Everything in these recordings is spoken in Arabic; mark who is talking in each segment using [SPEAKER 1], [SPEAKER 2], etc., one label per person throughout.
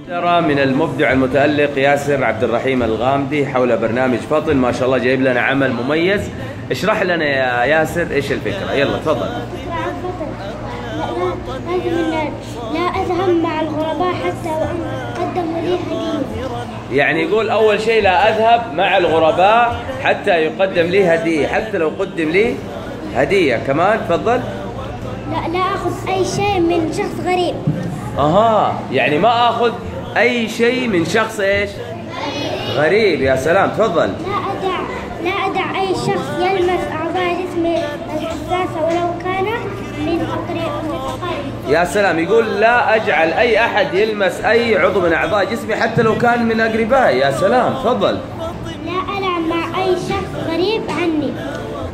[SPEAKER 1] ترى من المبدع المتألق ياسر عبد الرحيم الغامدي حول برنامج فطن، ما شاء الله جايب لنا عمل مميز. اشرح لنا يا ياسر ايش الفكرة، يلا تفضل.
[SPEAKER 2] لا أذهب مع الغرباء حتى وإن قدموا لي هدية. يعني
[SPEAKER 1] يقول أول شيء لا أذهب مع الغرباء حتى يقدم لي هدية، حتى لو قدم لي هدية كمان. تفضل.
[SPEAKER 2] لا أخذ أي شيء من شخص غريب.
[SPEAKER 1] يعني ما أخذ أي شيء من شخص إيش؟ غريب. يا سلام. تفضل.
[SPEAKER 2] لا أدع أي شخص يلمس أعضاء جسمي الحساسة ولو كان من أقاربي.
[SPEAKER 1] يا سلام. يقول لا أجعل أي أحد يلمس أي عضو من أعضاء جسمي حتى لو كان من أقربائي. يا سلام. تفضل.
[SPEAKER 2] لا ألعب مع أي شخص غريب عني.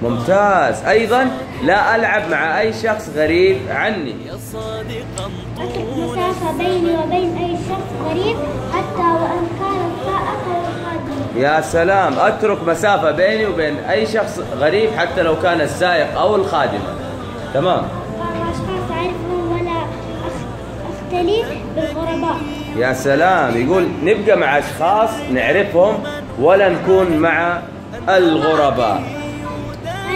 [SPEAKER 1] ممتاز. أيضا لا ألعب مع أي شخص غريب عني.
[SPEAKER 2] أترك مسافة بيني وبين أي شخص غريب حتى وإن كان السائق أو الخادم.
[SPEAKER 1] يا سلام. أترك مسافة بيني وبين أي شخص غريب حتى لو كان السائق أو الخادمة. تمام.
[SPEAKER 2] أشخاص أعرفهم ولا أختلي بالغرباء.
[SPEAKER 1] يا سلام. يقول نبقى مع أشخاص نعرفهم ولا نكون مع الغرباء.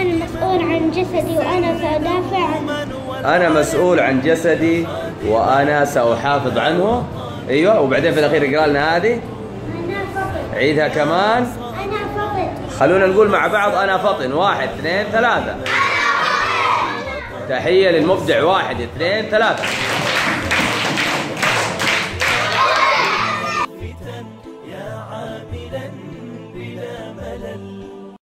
[SPEAKER 2] أنا مسؤول عن جسدي وأنا سأدافع عنه.
[SPEAKER 1] أنا مسؤول عن جسدي وأنا سأحافظ عنه. أيوة. وبعدين في الأخير اقرأ لنا هذه.
[SPEAKER 2] أنا فطن.
[SPEAKER 1] عيدها كمان.
[SPEAKER 2] أنا فطن.
[SPEAKER 1] خلونا نقول مع بعض أنا فطن. 1 2 3. تحية للمبدع. 1 2 3.